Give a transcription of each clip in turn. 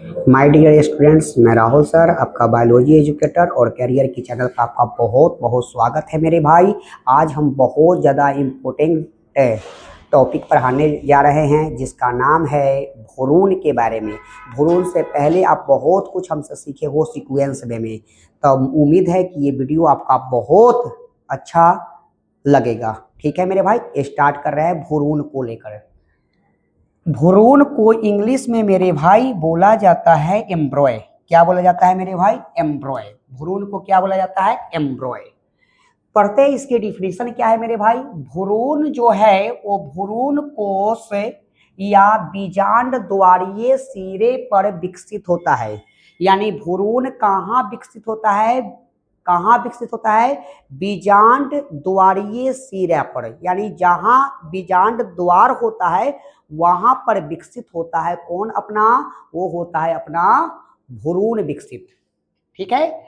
My dear students, मैं Rahul sir, आपका biology educator और कैरियर की चैनल पर आपका बहुत बहुत स्वागत है मेरे भाई। आज हम बहुत ज़्यादा इम्पोर्टेंट टॉपिक पढ़ाने जा रहे हैं जिसका नाम है भ्रूण के बारे में। भ्रूण से पहले आप बहुत कुछ हमसे सीखे हो सीक्वेंस वे में, तो उम्मीद है कि ये वीडियो आपका बहुत अच्छा लगेगा। ठीक है मेरे भाई, स्टार्ट कर रहे हैं भ्रूण को लेकर। भ्रूण को इंग्लिश में मेरे भाई बोला जाता है एम्ब्रॉय। क्या बोला जाता है मेरे भाई? एम्ब्रॉय। भ्रूण को क्या बोला जाता है? एम्ब्रॉय। पढ़ते हैं इसके डिफिनेशन क्या है मेरे भाई। भ्रूण जो है वो भ्रूण कोश या बीजांड द्वारीय सिरे पर विकसित होता है। यानी भ्रूण कहाँ विकसित होता है? कहाँ विकसित होता है? बीजांड द्वारीय सिरा पर, यानी जहां बीजांड द्वार होता है वहां पर विकसित होता है। कौन अपना? वो होता है अपना भ्रूण विकसित। ठीक है,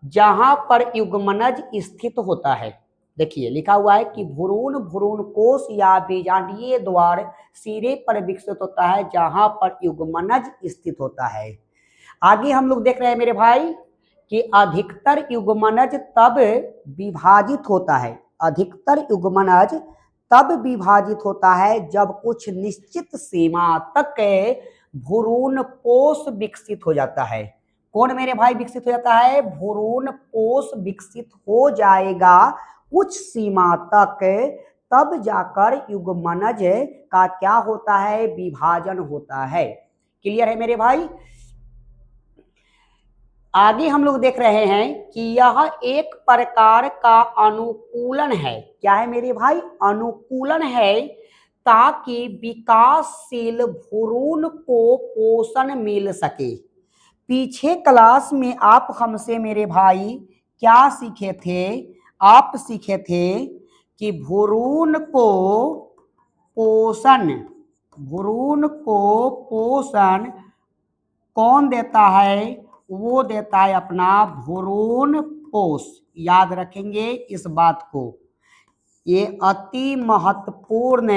जहां पर युग्मनज स्थित होता है। देखिए लिखा हुआ है कि भ्रूण भ्रूण कोश या बीजांडीय द्वार सिरे पर विकसित होता है जहां पर युग्मनज स्थित होता है। आगे हम लोग देख रहे हैं मेरे भाई कि अधिकतर युग्मनज तब विभाजित होता है। अधिकतर युग्मनज तब विभाजित होता है जब कुछ निश्चित सीमा तक भ्रूण कोश विकसित हो जाता है। कौन मेरे भाई विकसित हो जाता है? भ्रूण कोश विकसित हो जाएगा कुछ सीमा तक, तब जाकर युग्मनज का क्या होता है? विभाजन होता है। क्लियर है मेरे भाई? आगे हम लोग देख रहे हैं कि यह एक प्रकार का अनुकूलन है। क्या है मेरे भाई? अनुकूलन है, ताकि विकासशील भ्रूण को पोषण मिल सके। पीछे क्लास में आप हमसे मेरे भाई क्या सीखे थे? आप सीखे थे कि भ्रूण को पोषण कौन देता है? वो देता है अपना भ्रूण कोश। याद रखेंगे इस बात को, ये अति महत्वपूर्ण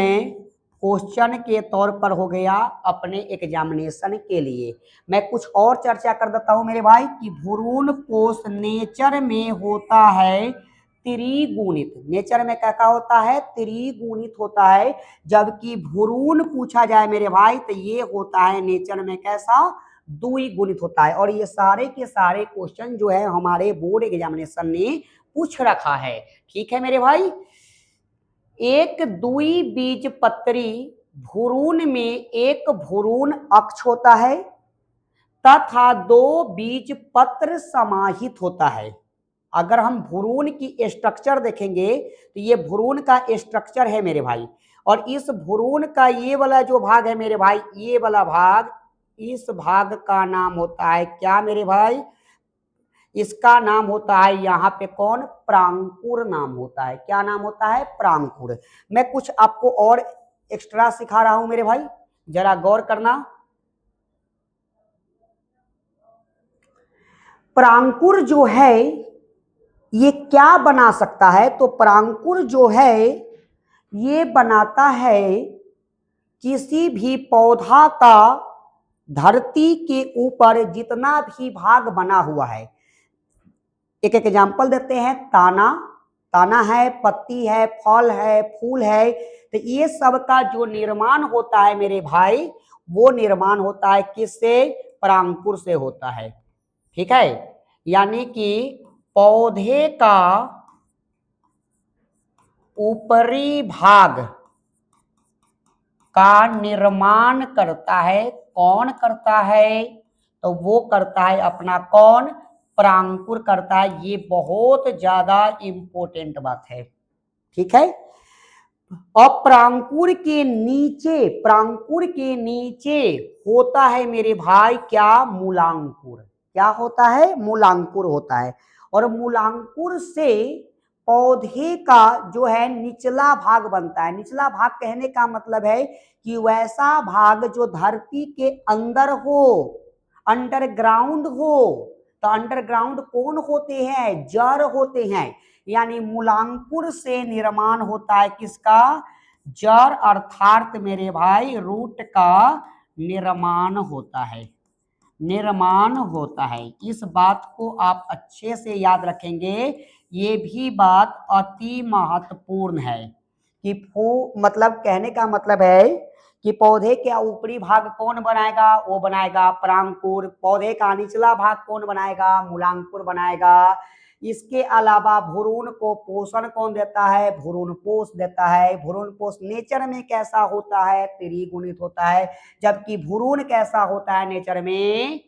क्वेश्चन के तौर पर हो गया अपने एग्जामिनेशन के लिए। मैं कुछ और चर्चा कर देता हूं मेरे भाई कि भ्रूण कोश नेचर में होता है त्रिगुणित। नेचर में क्या क्या होता है? त्रिगुणित होता है। जबकि भ्रूण पूछा जाए मेरे भाई तो ये होता है नेचर में कैसा? द्विगुणित होता है। और ये सारे के सारे क्वेश्चन जो है हमारे बोर्ड एग्जामिनेशन ने पूछ रखा है। ठीक है मेरे भाई, एक द्विबीजपत्री भ्रूण में एक भ्रूण अक्ष होता है तथा दो बीज पत्र समाहित होता है। अगर हम भ्रूण की स्ट्रक्चर देखेंगे तो ये भ्रूण का स्ट्रक्चर है मेरे भाई, और इस भ्रूण का ये वाला जो भाग है मेरे भाई, ये वाला भाग, इस भाग का नाम होता है क्या मेरे भाई? इसका नाम होता है यहाँ पे कौन? प्रांकुर नाम होता है। क्या नाम होता है? प्रांकुर। मैं कुछ आपको और एक्स्ट्रा सिखा रहा हूं मेरे भाई, जरा गौर करना। प्रांकुर जो है ये क्या बना सकता है? तो प्रांकुर जो है ये बनाता है किसी भी पौधा का धरती के ऊपर जितना भी भाग बना हुआ है। एक एग्जाम्पल देते हैं, ताना। ताना है, पत्ती है, फल है, फूल है, तो ये सब का जो निर्माण होता है मेरे भाई, वो निर्माण होता है किससे? प्रांकुर से होता है। ठीक है, यानी कि पौधे का ऊपरी भाग का निर्माण करता है कौन? करता है तो वो करता है अपना कौन? प्रांकुर करता है। ये बहुत ज्यादा इंपॉर्टेंट बात है। ठीक है, अब प्रांकुर के नीचे होता है मेरे भाई क्या? मूलांकुर। क्या होता है? मूलांकुर होता है। और मूलांकुर से पौधे का जो है निचला भाग बनता है। निचला भाग कहने का मतलब है कि वैसा भाग जो धरती के अंदर हो, अंडरग्राउंड हो। तो अंडरग्राउंड कौन होते हैं? जड़ होते हैं। यानी मूलांकुर से निर्माण होता है किसका? जड़, अर्थात मेरे भाई रूट का निर्माण होता है। निर्माण होता है। इस बात को आप अच्छे से याद रखेंगे, ये भी बात अति महत्वपूर्ण है कि मतलब कहने का मतलब है कि पौधे का ऊपरी भाग कौन बनाएगा, वो बनाएगा परांकुर। पौधे का निचला भाग कौन बनाएगा, मूलांकुर बनाएगा। इसके अलावा भ्रूण को पोषण कौन देता है, भ्रूण पोष देता है। भ्रूण पोष नेचर में कैसा होता है, त्रिगुणित होता है, जबकि भ्रूण कैसा होता है नेचर में,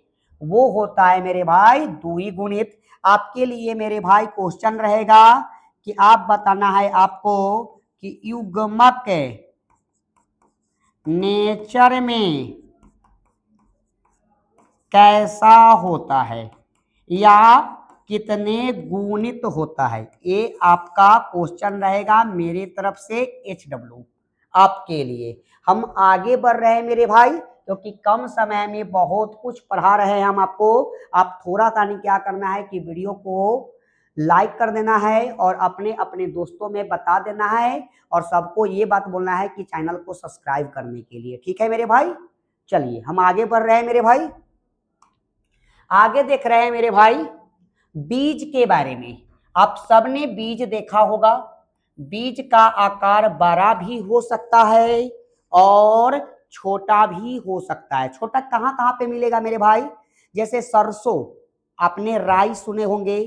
वो होता है मेरे भाई द्विगुणित। आपके लिए मेरे भाई क्वेश्चन रहेगा कि आप बताना है आपको कि युग्मक नेचर में कैसा होता है या कितने गुणित होता है। ये आपका क्वेश्चन रहेगा मेरी तरफ से HW आपके लिए। हम आगे बढ़ रहे हैं मेरे भाई, क्योंकि कम समय में बहुत कुछ पढ़ा रहे हैं हम आपको। आप थोड़ा सा नहीं क्या करना है कि वीडियो को लाइक कर देना है और अपने अपने दोस्तों में बता देना है, और सबको ये बात बोलना है कि चैनल को सब्सक्राइब करने के लिए। ठीक है मेरे भाई, चलिए हम आगे बढ़ रहे हैं मेरे भाई। आगे देख रहे हैं मेरे भाई बीज के बारे में। आप सबने बीज देखा होगा। बीज का आकार बड़ा भी हो सकता है और छोटा भी हो सकता है। छोटा कहाँ कहाँ पे मिलेगा मेरे भाई, जैसे सरसों, आपने राई सुने होंगे।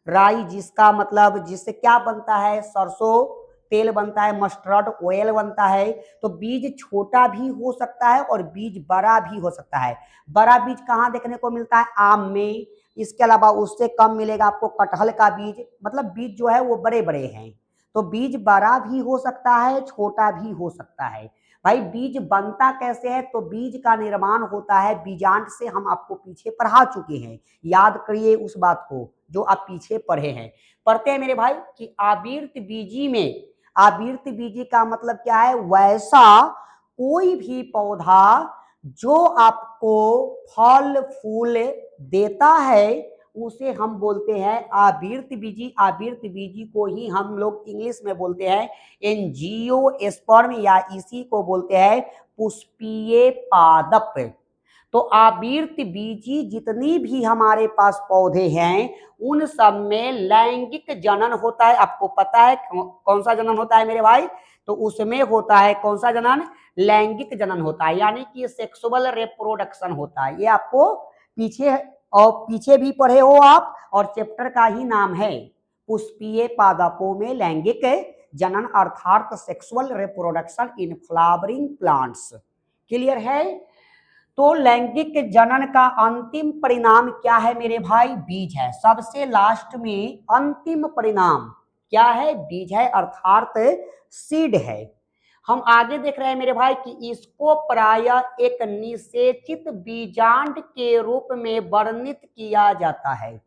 राई जिसका मतलब जिससे क्या बनता है, सरसों तेल बनता है, मस्टर्ड ऑयल बनता है। तो बीज छोटा भी हो सकता है और बीज बड़ा भी हो सकता है। बड़ा बीज कहाँ देखने को मिलता है, आम में। इसके अलावा उससे कम मिलेगा आपको कटहल का बीज। मतलब बीज जो है वो बड़े बड़े हैं। तो बीज बड़ा भी हो सकता है, छोटा भी हो सकता है। भाई बीज बनता कैसे है, तो बीज का निर्माण होता है बीजांड से। हम आपको पीछे पढ़ा चुके हैं, याद करिए उस बात को जो आप पीछे पढ़े हैं। पढ़ते हैं मेरे भाई कि आवर्त बीजी में, आवर्त बीजी का मतलब क्या है, वैसा कोई भी पौधा जो आपको फल फूल देता है उसे हम बोलते हैं आवर्त बीजी। आवर्त बीजी को ही हम लोग इंग्लिश में बोलते हैं एंजियोस्पर्म, या इसी को बोलते हैं पुष्पीय पादप। तो आवर्त बीजी जितनी भी हमारे पास पौधे हैं उन सब में लैंगिक जनन होता है। आपको पता है कौन सा जनन होता है मेरे भाई, तो उसमें होता है कौन सा जनन, लैंगिक जनन होता है, यानी कि सेक्सुअल रिप्रोडक्शन होता है। ये आपको पीछे और पीछे भी पढ़े हो आप, और चैप्टर का ही नाम है पुष्पीय पादपों में लैंगिक जनन अर्थात sexual reproduction in flowering plants. Clear है। तो लैंगिक जनन का अंतिम परिणाम क्या है मेरे भाई, बीज है। सबसे लास्ट में अंतिम परिणाम क्या है, बीज है, अर्थात सीड है। हम आगे देख रहे हैं मेरे भाई कि इसको प्रायः एक निषेचित बीजांड के रूप में वर्णित किया जाता है।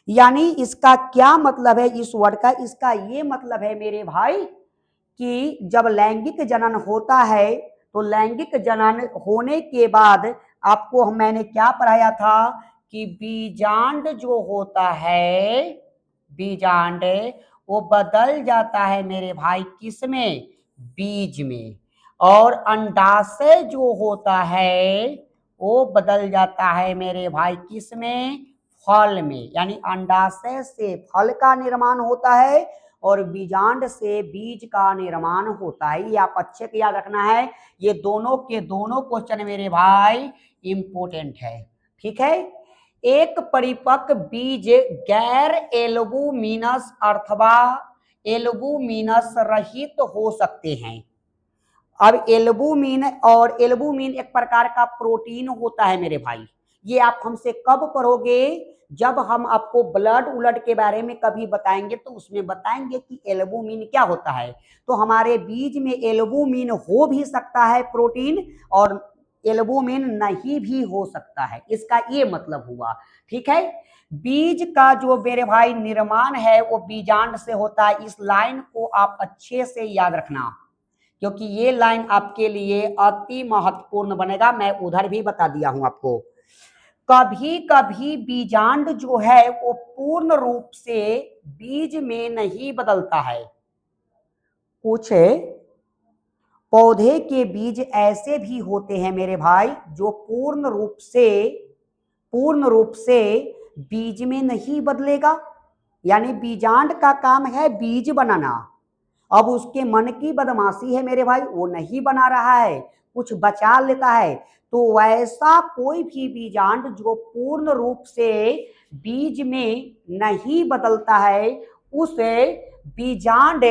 यानी इसका क्या मतलब है इस वर्ड का, इसका ये मतलब है मेरे भाई कि जब लैंगिक जनन होता है तो लैंगिक जनन होने के बाद आपको मैंने क्या पढ़ाया था कि बीजांड जो होता है, बीजांड वो बदल जाता है मेरे भाई किसमें, बीज में। और अंडाशय जो होता है वो बदल जाता है मेरे भाई किसमें, फल में। यानी अंडाशय से फल का निर्माण होता है और बीजांड से बीज का निर्माण होता है। ये आप अच्छे से याद रखना है। ये दोनों के दोनों क्वेश्चन मेरे भाई इंपोर्टेंट है। ठीक है। एक परिपक्व बीज गैर एल्बुमिनस अथवा एल्बुमिनस रहित हो सकते हैं। अब एल्बुमिन, और एल्बुमिन एक प्रकार का प्रोटीन होता है मेरे भाई। ये आप हमसे कब पढ़ोगे, जब हम आपको ब्लड उलट के बारे में कभी बताएंगे तो उसमें बताएंगे कि एल्बुमिन क्या होता है। तो हमारे बीज में एल्बुमिन हो भी सकता है प्रोटीन, और एल्बुमिन नहीं भी हो सकता है, इसका ये मतलब हुआ। ठीक है। बीज का जो मेरे भाई निर्माण है वो बीजांड से होता है। इस लाइन को आप अच्छे से याद रखना, क्योंकि ये लाइन आपके लिए अति महत्वपूर्ण बनेगा। मैं उधर भी बता दिया हूं आपको। कभी कभी बीजांड जो है वो पूर्ण रूप से बीज में नहीं बदलता है। कुछ पौधे के बीज ऐसे भी होते हैं मेरे भाई जो पूर्ण रूप से पूर्ण रूप से बीज में नहीं बदलेगा। यानी बीजांड का काम है बीज बनाना। अब उसके मन की बदमाशी है मेरे भाई, वो नहीं बना रहा है, कुछ बचा लेता है। तो वैसा कोई भी बीजांड जो पूर्ण रूप से बीज में नहीं बदलता है, उस बीजांड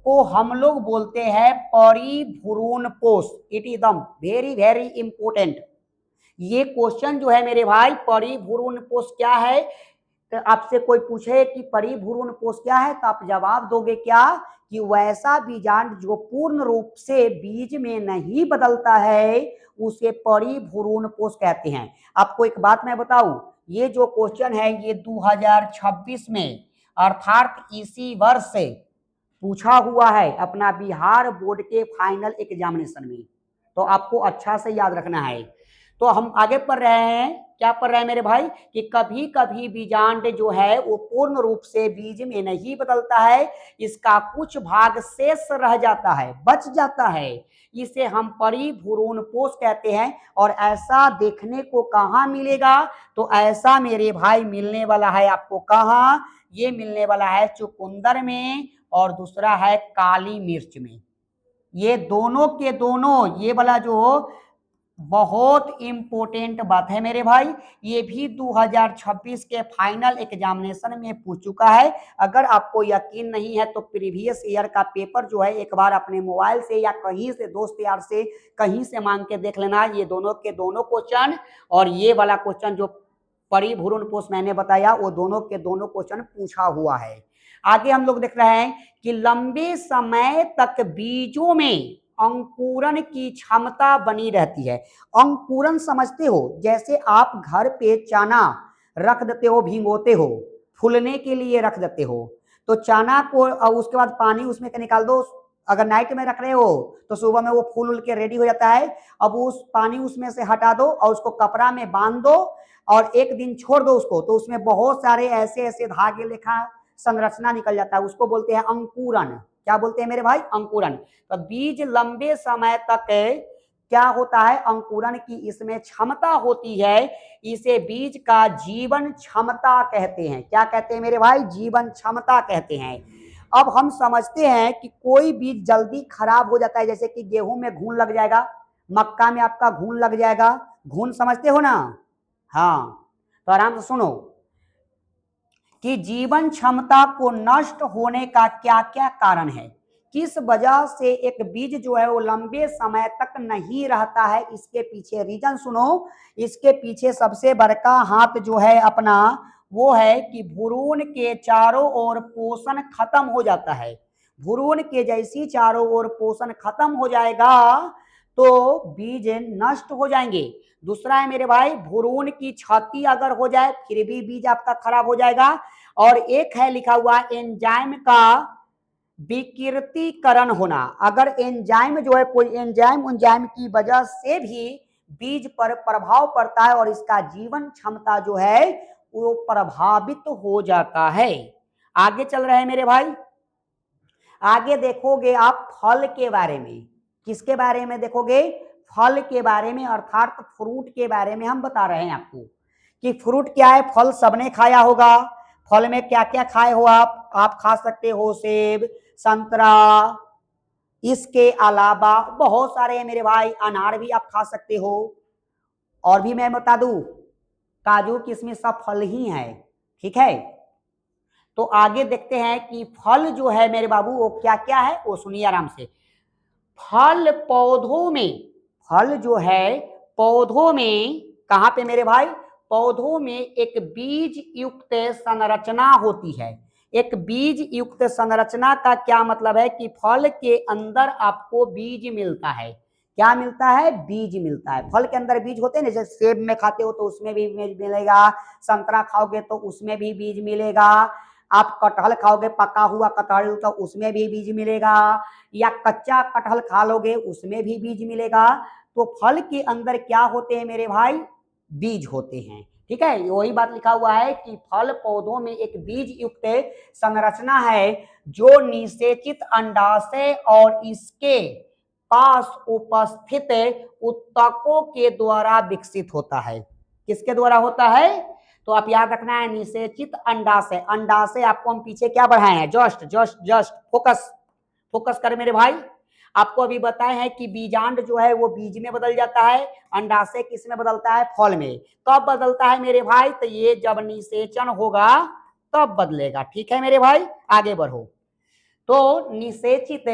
को हम लोग बोलते हैं परिभ्रूण कोष। It is the very very important. ये क्वेश्चन जो है मेरे भाई, परिभ्रूण कोष क्या है, तो आपसे कोई पूछे कि परिभ्रूण कोष क्या है, तो आप जवाब दोगे क्या कि वैसा बीजांड जो पूर्ण रूप से बीज में नहीं बदलता है, उसे परिभ्रूण कोष कहते हैं। आपको एक बात मैं बताऊं, ये जो क्वेश्चन है ये 2026 में अर्थात इसी वर्ष से पूछा हुआ है अपना बिहार बोर्ड के फाइनल एग्जामिनेशन में। तो आपको अच्छा से याद रखना है। तो हम आगे पढ़ रहे हैं, क्या पढ़ रहे हैं मेरे भाई, कि कभी कभी बीजांड जो है वो पूर्ण रूप से बीज में नहीं बदलता है, इसका कुछ भाग शेष रह जाता है, बच जाता है, इसे हम परिभ्रूण कोष कहते हैं। और ऐसा देखने को कहाँ मिलेगा, तो ऐसा मेरे भाई मिलने वाला है आपको कहाँ, ये मिलने वाला है चुकंदर में और दूसरा है काली मिर्च में। ये दोनों के दोनों, ये वाला जो बहुत इंपॉर्टेंट बात है मेरे भाई, ये भी 2026 के फाइनल एग्जामिनेशन में पूछ चुका है। अगर आपको यकीन नहीं है तो प्रीवियस ईयर का पेपर जो है एक बार अपने मोबाइल से या कहीं से दोस्त यार से कहीं से मांग के देख लेना। ये दोनों के दोनों क्वेश्चन और ये वाला क्वेश्चन जो परिभ्रूण कोष मैंने बताया, वो दोनों के दोनों क्वेश्चन पूछा हुआ है। आगे हम लोग देख रहे हैं कि लंबे समय तक बीजों में अंकुरण की क्षमता बनी रहती है। अंकुरण समझते हो, जैसे आप घर पे चना रख देते हो, भिगोते हो, फूलने के लिए रख देते हो, तो चना को उसके बाद पानी उसमें का निकाल दो, अगर नाइट में रख रहे हो तो सुबह में वो फूल के रेडी हो जाता है। अब उस पानी उसमें से हटा दो और उसको कपड़ा में बांध दो और एक दिन छोड़ दो उसको, तो उसमें बहुत सारे ऐसे ऐसे धागे लेखा संरचना निकल जाता है, उसको बोलते हैं अंकुरण। क्या बोलते हैं मेरे भाई, अंकुरण। तो बीज लंबे समय तक क्या होता है, अंकुरण की इसमें क्षमता होती है, इसे बीज का जीवन क्षमता कहते हैं। क्या कहते हैं मेरे भाई, जीवन क्षमता कहते हैं। अब हम समझते हैं कि कोई बीज जल्दी खराब हो जाता है, जैसे कि गेहूं में घुन लग जाएगा, मक्का में आपका घुन लग जाएगा, घुन समझते हो ना, हाँ, तो आराम से सुनो कि जीवन क्षमता को नष्ट होने का क्या क्या कारण है, किस वजह से एक बीज जो है वो लंबे समय तक नहीं रहता है, इसके पीछे रीजन सुनो। इसके पीछे सबसे बड़का हाथ जो है अपना, वो है कि भ्रूण के चारों ओर पोषण खत्म हो जाता है। भ्रूण के जैसी चारों ओर पोषण खत्म हो जाएगा तो बीज नष्ट हो जाएंगे। दूसरा है मेरे भाई, भ्रूण की क्षति अगर हो जाए फिर भी बीज आपका खराब हो जाएगा। और एक है लिखा हुआ एंजाइम का विकृतीकरण होना, अगर एंजाइम जो है कोई एंजाइम की वजह से भी बीज पर प्रभाव पड़ता है और इसका जीवन क्षमता जो है वो प्रभावित हो जाता है। आगे चल रहे हैं मेरे भाई, आगे देखोगे आप फल के बारे में। किसके बारे में देखोगे, फल के बारे में, अर्थात फ्रूट के बारे में हम बता रहे हैं आपको कि फ्रूट क्या है। फल सबने खाया होगा, फल में क्या क्या खाए हो आप खा सकते हो सेब, संतरा, इसके अलावा बहुत सारे हैं मेरे भाई, अनार भी आप खा सकते हो। और भी मैं बता दूं, काजू किशमिश सब फल ही है, ठीक है। तो आगे देखते हैं कि फल जो है मेरे बाबू वो क्या क्या है, वो सुनिए आराम से। फल पौधों में, फल जो है पौधों में, कहां पे मेरे भाई, पौधों में एक बीज युक्त संरचना होती है। एक बीज युक्त संरचना का क्या मतलब है कि फल के अंदर आपको बीज मिलता है। क्या मिलता है, बीज मिलता है। फल के अंदर बीज होते हैं, जैसे सेब में खाते हो तो उसमें भी बीज मिलेगा, संतरा खाओगे तो उसमें भी बीज मिलेगा, आप कटहल खाओगे पका हुआ कटहल तो उसमें भी बीज मिलेगा, या कच्चा कटहल खा लोगे उसमें भी बीज मिलेगा। तो फल के अंदर क्या होते हैं मेरे भाई, बीज होते हैं, ठीक है। वही बात लिखा हुआ है कि फल पौधों में एक बीज युक्त संरचना है जो निषेचित अंडाशय और इसके पास उपस्थित उत्तकों के द्वारा विकसित होता है। किसके द्वारा होता है? तो आप याद रखना है निषेचित अंडाशय। अंडाशय आपको हम पीछे क्या बढ़ाए हैं? Just just just focus, focus कर मेरे भाई। आपको अभी बताए हैं कि बीजांड जो है वो बीज में बदल जाता है, अंडाशय किस में बदलता है? फल में। कब बदलता है मेरे भाई? तो ये जब निषेचन होगा तब बदलेगा। ठीक है मेरे भाई, आगे बढ़ो। तो निषेचित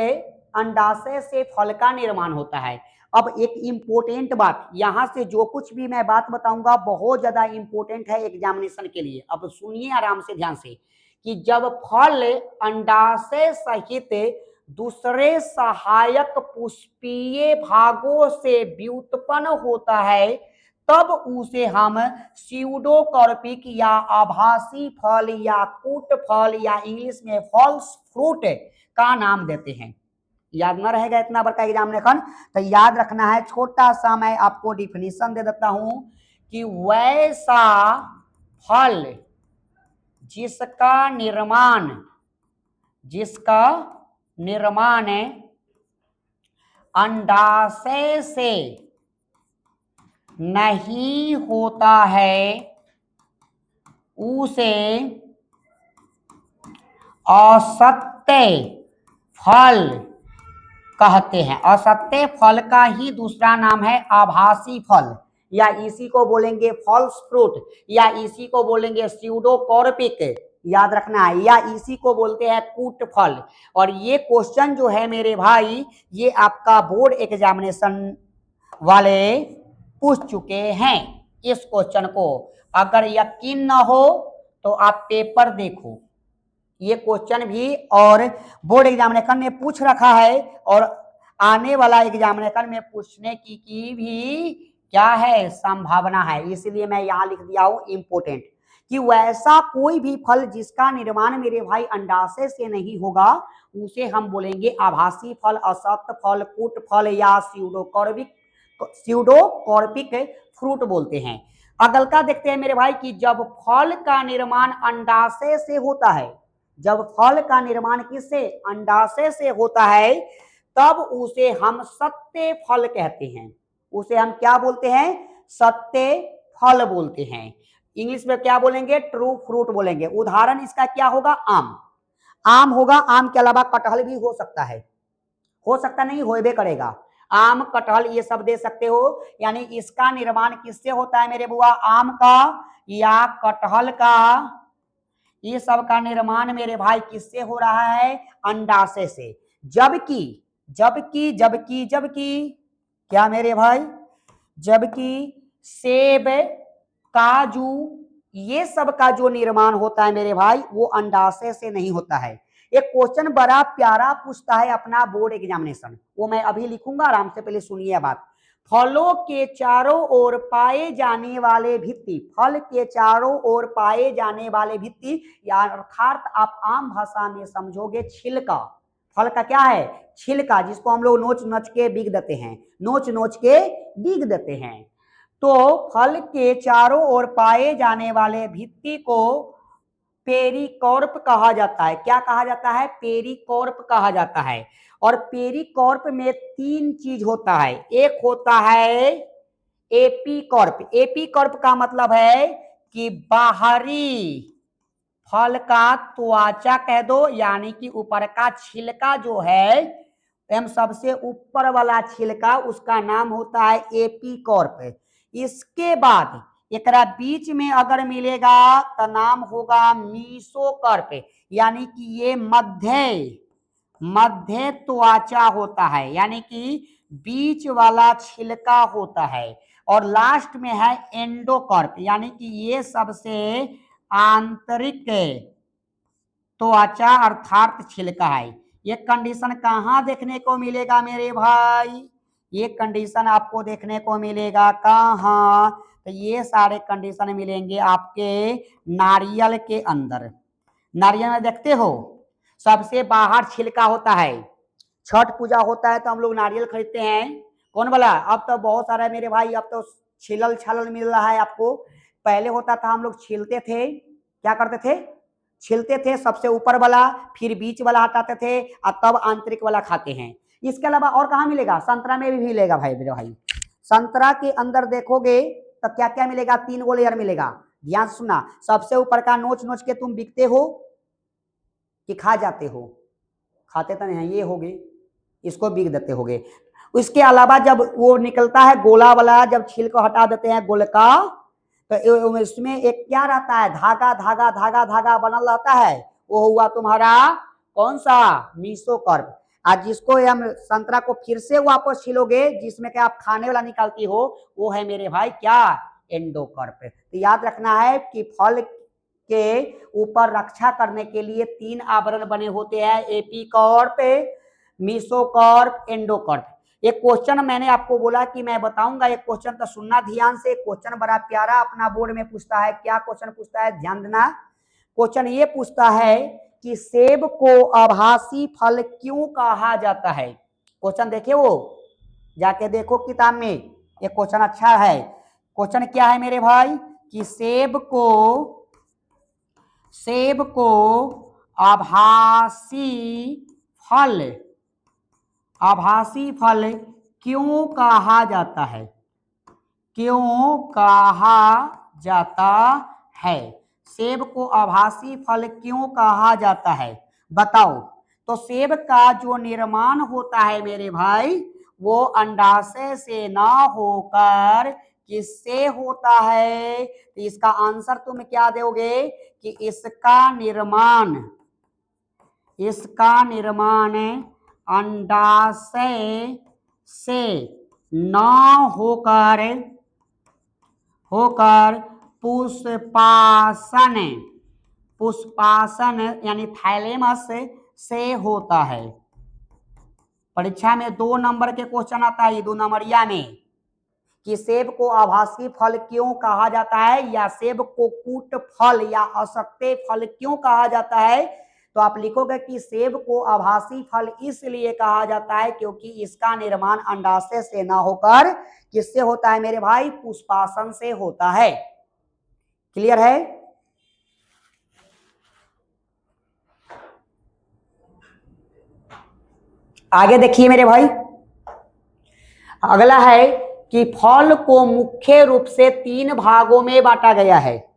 अंडाशय से फल का निर्माण होता है। अब एक इंपोर्टेंट बात, यहां से जो कुछ भी मैं बात बताऊंगा बहुत ज्यादा इंपोर्टेंट है एग्जामिनेशन के लिए। अब सुनिए आराम से ध्यान से कि जब फल अंडाशय सहित दूसरे सहायक पुष्पीय भागों से व्युत्पन्न होता है तब उसे हम स्यूडोकॉर्पिक या आभासी फल या कूट फल या इंग्लिश में फॉल्स फ्रूट का नाम देते हैं। याद न रहेगा इतना बड़का एग्जामिनेशन, तो याद रखना है। छोटा सा मैं आपको डिफिनीशन दे देता हूं कि वैसा फल जिसका निर्माण अंडाशय से नहीं होता है उसे असत्य फल कहते हैं। असत्य फल का ही दूसरा नाम है आभासी फल, या इसी को बोलेंगे फॉल्स फ्रूट, या इसी को बोलेंगे स्यूडोकॉर्पिक। याद रखना है, या इसी को बोलते हैं कूट फल। और ये क्वेश्चन जो है मेरे भाई, ये आपका बोर्ड एग्जामिनेशन वाले पूछ चुके हैं इस क्वेश्चन को। अगर यकीन न हो तो आप पेपर देखो, ये क्वेश्चन भी और बोर्ड एग्जामिनेशन में पूछ रखा है और आने वाला एग्जामिनेशन में पूछने की भी क्या है? संभावना है। इसलिए मैं यहाँ लिख दिया हूँ इंपोर्टेंट कि वैसा कोई भी फल जिसका निर्माण मेरे भाई अंडाशय से नहीं होगा उसे हम बोलेंगे आभासी फल, असत्य फल, कूट फल या स्यूडोकॉर्पिक फ्रूट बोलते हैं। अगल का देखते हैं मेरे भाई कि जब फल का निर्माण अंडाशय से होता है, जब फल का निर्माण किससे? अंडाशय से होता है, तब उसे हम सत्य फल कहते हैं। उसे हम क्या बोलते हैं? सत्य फल बोलते हैं। इंग्लिश में क्या बोलेंगे? ट्रू फ्रूट बोलेंगे। उदाहरण इसका क्या होगा? आम। आम होगा, आम के अलावा कटहल भी हो सकता है, हो सकता नहीं, होबे करेगा। आम, कटहल ये सब दे सकते हो। यानी इसका निर्माण किससे होता है मेरे बुआ? आम का या कटहल का, ये सब का निर्माण मेरे भाई किससे हो रहा है? अंडाशय से। जबकि जबकि जबकि जबकि क्या मेरे भाई? जबकि सेब, काजू, ये सब का जो निर्माण होता है मेरे भाई वो अंडाशय से नहीं होता है। एक क्वेश्चन बड़ा प्यारा पूछता है अपना बोर्ड एग्जामिनेशन, वो मैं अभी लिखूंगा, आराम से पहले सुनिए बात। फलों के चारों ओर पाए जाने वाले भित्ति, फल के चारों ओर पाए जाने वाले भित्ति, या अर्थात आप आम भाषा में समझोगे छिलका। फल का क्या है? छिलका, जिसको हम लोग नोच नोच के बिग देते हैं, नोच नोच के बिग देते हैं। तो फल के चारों ओर पाए जाने वाले भित्ति को पेरिकॉर्प कहा जाता है। क्या कहा जाता है? पेरिकॉर्प कहा जाता है। और पेरिकॉर्प में तीन चीज होता है। एक होता है एपीकॉर्प। एपीकॉर्प का मतलब है कि बाहरी फल का त्वचा कह दो, यानी कि ऊपर का छिलका जो है, एम सबसे ऊपर वाला छिलका, उसका नाम होता है एपीकॉर्प। इसके बाद एकरा बीच में अगर मिलेगा तो नाम होगा मीसोकॉर्प, यानी कि ये मध्य त्वचा होता है, यानी कि बीच वाला छिलका होता है। और लास्ट में है एंडोकॉर्प, यानी कि ये सबसे आंतरिक त्वचा अर्थात छिलका है। ये कंडीशन कहाँ देखने को मिलेगा मेरे भाई? ये कंडीशन आपको देखने को मिलेगा कहाँ? तो ये सारे कंडीशन मिलेंगे आपके नारियल के अंदर। नारियल में देखते हो सबसे बाहर छिलका होता है। छठ पूजा होता है तो हम लोग नारियल खरीदते हैं, कौन वाला? अब तो बहुत सारा है मेरे भाई, अब तो छिलल छालल मिल रहा है आपको। पहले होता था हम लोग छिलते थे, क्या करते थे? छिलते थे सबसे ऊपर वाला, फिर बीच वाला हटाते थे और तब आंतरिक वाला खाते हैं। इसके अलावा और कहाँ मिलेगा? संतरा में भी मिलेगा भाई मेरे भाई। संतरा के अंदर देखोगे तो क्या क्या मिलेगा, 3 गो लेयर मिलेगा। ध्यान से सुनना, सबसे ऊपर का नोच नोच के तुम बिकते हो कि खा जाते हो? खाते तो नहीं, ये होगे, इसको बिक देते होगे। उसके अलावा जब वो निकलता है गोला वाला, जब छील को हटा देते हैं गोलका, तो इसमें एक क्या रहता है, धागा धागा धागा धागा बनल रहता है, वो हुआ तुम्हारा कौन सा, मीसोकार्प। आज जिसको हम संतरा को फिर से वापस छीलोगे, जिसमें कि आप खाने वाला निकालती हो, वो है मेरे भाई क्या, एंडोकार्प। तो याद रखना है कि फल के ऊपर रक्षा करने के लिए 3 आवरण बने होते हैं, एपिकार्प, मीसोकार्प, एंडोकार्प। एक क्वेश्चन मैंने आपको बोला कि मैं बताऊंगा, एक क्वेश्चन तो सुनना ध्यान से। क्वेश्चन बड़ा प्यारा अपना बोर्ड में पूछता है। क्या क्वेश्चन पूछता है, ध्यान देना। क्वेश्चन ये पूछता है कि सेब को आभासी फल क्यों कहा जाता है। क्वेश्चन देखे वो, जाके देखो किताब में, ये क्वेश्चन अच्छा है। क्वेश्चन क्या है मेरे भाई कि सेब को आभासी फल क्यों कहा जाता है, क्यों कहा जाता है, सेब को आभासी फल क्यों कहा जाता है, बताओ। तो सेब का जो निर्माण होता है मेरे भाई, वो अंडाशय से ना होकर किससे होता है? तो इसका आंसर तुम क्या दोगे कि इसका निर्माण अंडाशय से ना होकर पुष्पासन यानी थाइलेमस से होता है। परीक्षा में 2 नंबर के क्वेश्चन आता है, 2 नंबरिया में, कि सेब को आभासी फल क्यों कहा जाता है, या सेब को कूट फल या असत्य फल क्यों कहा जाता है। तो आप लिखोगे कि सेब को आभासी फल इसलिए कहा जाता है क्योंकि इसका निर्माण अंडाशय से ना होकर किससे होता है मेरे भाई, पुष्पासन से होता है। क्लियर है? आगे देखिए मेरे भाई, अगला है कि फल को मुख्य रूप से 3 भागों में बांटा गया है।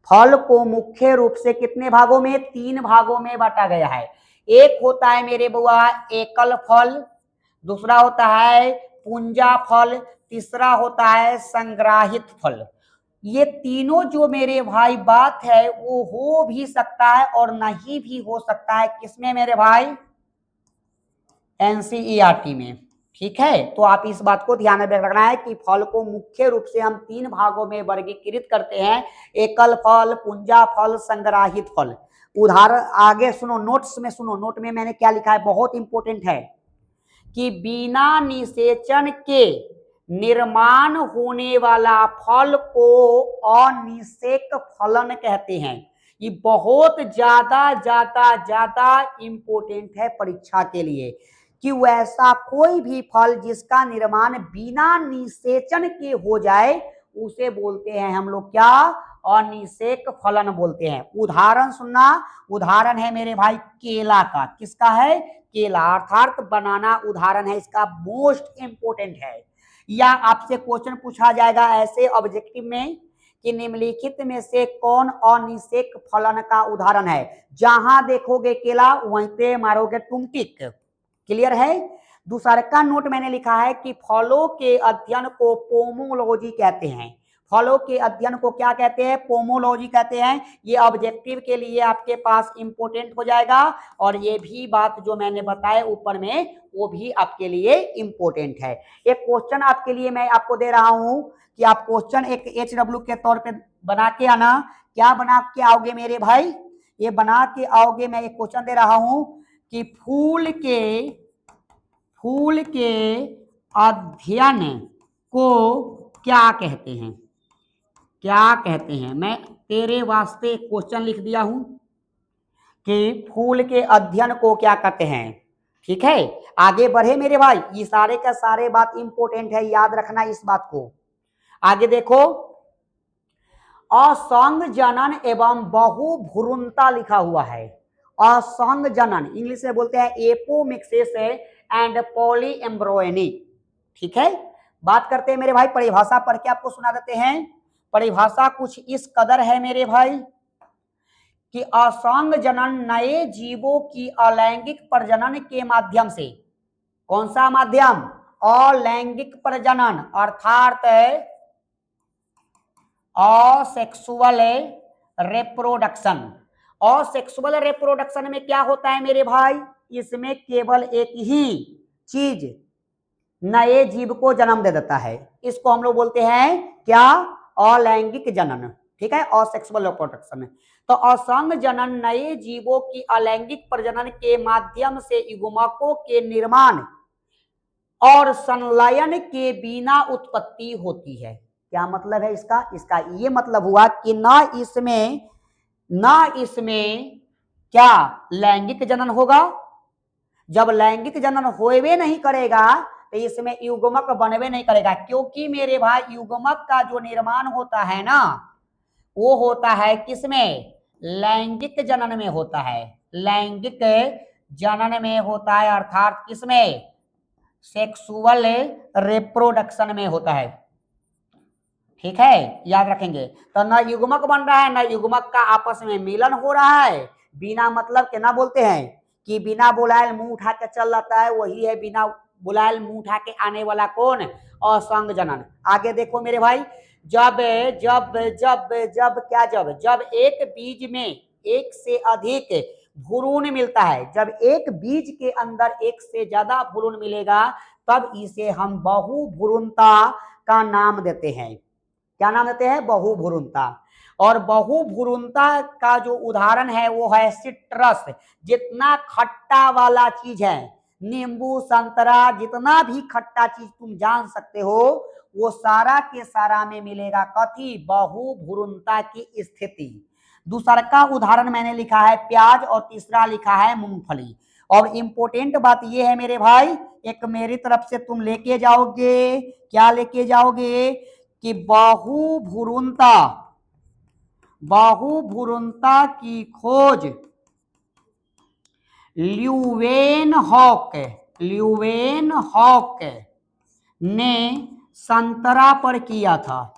फल को मुख्य रूप से कितने भागों में, 3 भागों में बांटा गया है। एक होता है मेरे बुआ एकल फल, दूसरा होता है पुंजा फल, तीसरा होता है संग्राहित फल। ये तीनों जो मेरे भाई बात है वो हो भी सकता है और नहीं भी हो सकता है। किसमें मेरे भाई, एनसीईआरटी में। ठीक है, तो आप इस बात को ध्यान में रखना है कि फल को मुख्य रूप से हम 3 भागों में वर्गीकृत करते हैं, एकल फल, पुंजा फल, संग्राहित फल। उदाहरण आगे सुनो, नोट्स में सुनो, नोट में मैंने क्या लिखा है, बहुत इंपॉर्टेंट है कि बिना निषेचन के निर्माण होने वाला फल को अनिषेक फलन कहते हैं। ये बहुत ज्यादा इंपॉर्टेंट है परीक्षा के लिए कि वैसा कोई भी फल जिसका निर्माण बिना निषेचन के हो जाए उसे बोलते हैं हम लोग क्या, अनिषेक फलन बोलते हैं। उदाहरण सुनना, उदाहरण है मेरे भाई केला का। किसका है, केला अर्थात बनाना उदाहरण है इसका, मोस्ट इंपोर्टेंट है। या आपसे क्वेश्चन पूछा जाएगा ऐसे ऑब्जेक्टिव में कि निम्नलिखित में से कौन अनिषेक फलन का उदाहरण है। जहां देखोगे केला वहीं पे मारोगे तुम टिक। क्लियर है? दूसरा का नोट मैंने लिखा है कि फलों के अध्ययन को पोमोलॉजी कहते हैं। फलों के अध्ययन को क्या कहते हैं, पोमोलॉजी कहते हैं। ये ऑब्जेक्टिव के लिए आपके पास इंपोर्टेंट हो जाएगा, और ये भी बात जो मैंने बताया ऊपर में वो भी आपके लिए इंपोर्टेंट है। एक क्वेश्चन आपके लिए मैं आपको दे रहा हूं कि आप क्वेश्चन एक HW के तौर पे बना के आना। क्या बना के आओगे मेरे भाई, ये बना के आओगे। मैं एक क्वेश्चन दे रहा हूं कि फूल के अध्ययन को क्या कहते हैं, क्या कहते हैं। मैं तेरे वास्ते एक क्वेश्चन लिख दिया हूं कि फूल के अध्ययन को क्या कहते हैं। ठीक है, आगे बढ़े मेरे भाई, ये सारे का सारे बात इंपॉर्टेंट है, याद रखना इस बात को। आगे देखो, असंग जनन एवं बहुभ्रूणता लिखा हुआ है। असंग जनन इंग्लिश में बोलते हैं एपोमिक्सिस एंड पॉलीएम्ब्रोयनी। ठीक है, बात करते हैं मेरे भाई, परिभाषा पढ़ के आपको सुना देते हैं परिभाषा कुछ इस कदर है मेरे भाई कि असंग जनन नए जीवों की अलैंगिक प्रजनन के माध्यम से, कौन सा माध्यम? अलैंगिक प्रजनन अर्थात असेक्सुअल रिप्रोडक्शन। असेक्सुअल रिप्रोडक्शन में क्या होता है मेरे भाई? इसमें केवल एक ही चीज नए जीव को जन्म दे देता है, इसको हम लोग बोलते हैं क्या? अलैंगिक जनन। ठीक है, असेक्सुअल रिप्रोडक्शन। तो असंग जनन नए जीवों की अलैंगिक प्रजनन के माध्यम से युग्मकों के निर्माण और संलयन के बिना उत्पत्ति होती है। क्या मतलब है इसका? इसका ये मतलब हुआ कि ना इसमें क्या लैंगिक जनन होगा। जब लैंगिक जनन होवे नहीं करेगा तो इसमें युग्मक बनवे नहीं करेगा, क्योंकि मेरे भाई युग्मक का जो निर्माण होता है ना, वो होता है किसमें? लैंगिक जनन में होता है। लैंगिक जनन में होता है अर्थात किसमें? सेक्सुअल रिप्रोडक्शन में होता है। ठीक है, याद रखेंगे। तो न युग्मक बन रहा है न युग्मक का आपस में मिलन हो रहा है। बिना मतलब के ना बोलते हैं कि बिना बुलाए मुंह उठा के चल जाता है, वही है बिना बुलाए मुंह उठा के आने वाला कौन? असंग जनन। आगे देखो मेरे भाई, जब जब जब जब क्या जब एक बीज में एक से अधिक भ्रूण मिलता है, जब एक बीज के अंदर एक से ज्यादा भ्रूण मिलेगा तब इसे हम बहुभ्रूणता का नाम देते हैं। क्या नाम देते हैं? बहुभ्रूणता। और बहुभ्रूणता का जो उदाहरण है वो है सिट्रस। जितना खट्टा वाला चीज है, नींबू संतरा, जितना भी खट्टा चीज तुम जान सकते हो वो सारा के सारा में मिलेगा कथी? बहुभ्रूणता की स्थिति। दूसरा का उदाहरण मैंने लिखा है प्याज और तीसरा लिखा है मूंगफली। और इंपॉर्टेंट बात ये है मेरे भाई, एक मेरी तरफ से तुम लेके जाओगे, क्या लेके जाओगे कि बहुभ्रूणता की खोज ल्यूवेनहॉक ने संतरा पर किया था।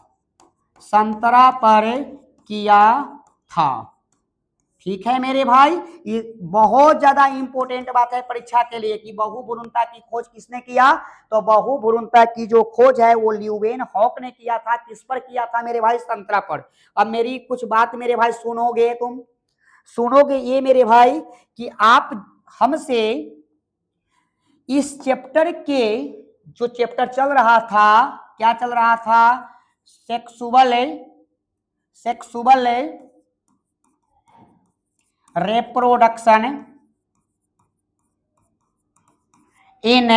ठीक है मेरे भाई, ये बहुत ज्यादा इंपॉर्टेंट बात है परीक्षा के लिए कि बहुभ्रूणता की खोज किसने किया। तो बहुभ्रूणता की जो खोज है वो ल्यूवेनहॉक ने किया था। किस पर किया था मेरे भाई? संतरा पर। अब मेरी कुछ बात मेरे भाई सुनोगे, तुम सुनोगे ये मेरे भाई कि आप हमसे इस चैप्टर के जो चैप्टर चल रहा था, क्या चल रहा था? Sexual reproduction in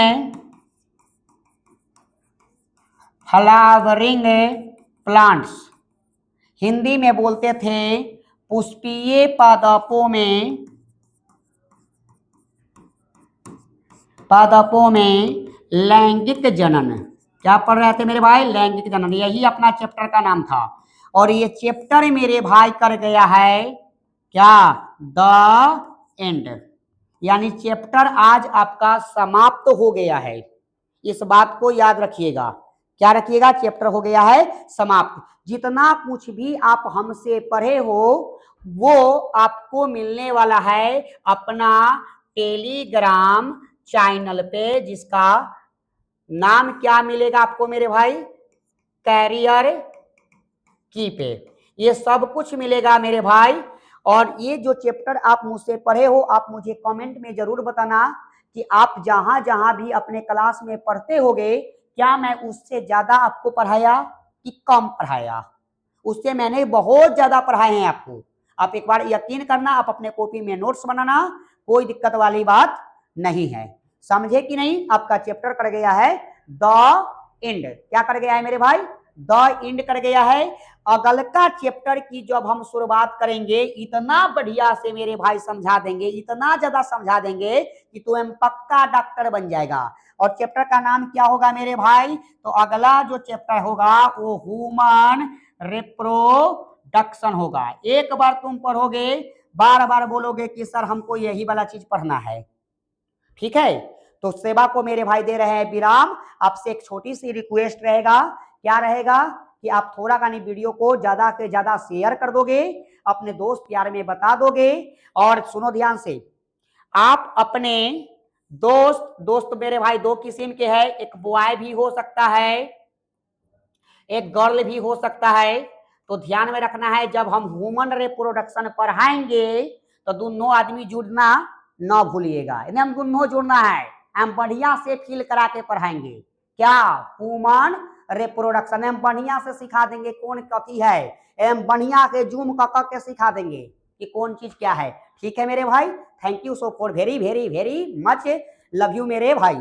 flowering plants, Hindi में बोलते थे पुष्पीय पादपों में लैंगिक जनन। क्या पढ़ रहे थे मेरे भाई? लैंगिक जनन, यही अपना चैप्टर का नाम था। और ये चैप्टर मेरे भाई कर गया है क्या? द एंड, यानी चैप्टर आज आपका समाप्त हो गया है। इस बात को याद रखिएगा। क्या रखिएगा? चैप्टर हो गया है समाप्त। जितना कुछ भी आप हमसे पढ़े हो वो आपको मिलने वाला है अपना टेलीग्राम चैनल पे, जिसका नाम क्या मिलेगा आपको मेरे भाई? कैरियर की पे। ये सब कुछ मिलेगा मेरे भाई। और ये जो चैप्टर आप मुझसे पढ़े हो, आप मुझे कमेंट में जरूर बताना कि आप जहां जहां भी अपने क्लास में पढ़ते होगे, क्या मैं उससे ज्यादा आपको पढ़ाया कि कम पढ़ाया? उससे मैंने बहुत ज्यादा पढ़ाए हैं आपको। आप एक बार यकीन करना, आप अपने कॉपी में नोट्स बनाना, कोई दिक्कत वाली बात नहीं है। समझे कि नहीं? आपका चैप्टर कर गया है द एंड। क्या कर गया है मेरे भाई? द एंड कर गया है। अगल का चैप्टर की जब हम शुरुआत करेंगे इतना बढ़िया से मेरे भाई समझा देंगे, इतना ज्यादा समझा देंगे कि तुम पक्का डॉक्टर बन जाएगा। और चैप्टर का नाम क्या होगा मेरे भाई? तो अगला जो चैप्टर होगा वो ह्यूमन रिप्रोडक्शन होगा। एक बार तुम पढ़ोगे, बार बार बोलोगे कि सर हमको यही वाला चीज पढ़ना है। ठीक है, तो सेवा को मेरे भाई दे रहे हैं विराम। आपसे एक छोटी सी रिक्वेस्ट रहेगा, क्या रहेगा कि आप थोड़ा का नहीं वीडियो को ज्यादा से ज्यादा शेयर कर दोगे, अपने दोस्त यार में बता दोगे। और सुनो ध्यान से, आप अपने दोस्त मेरे भाई दो किस्म के हैं, एक बॉय भी हो सकता है, एक गर्ल भी हो सकता है। तो ध्यान में रखना है, जब हम ह्यूमन रिप्रोडक्शन पढ़ाएंगे तो दोनों आदमी जुड़ना ना भूलिएगा, एकदम दोनों जुड़ना है। हम बढ़िया से फील करा के पढ़ाएंगे, क्या ह्यूमन रिप्रोडक्शन हम बढ़िया से सिखा देंगे, कौन कथी है एम बढ़िया से जूम कर के सिखा देंगे कि कौन चीज क्या है। ठीक है मेरे भाई, thank you so for very very very much, love you मेरे भाई।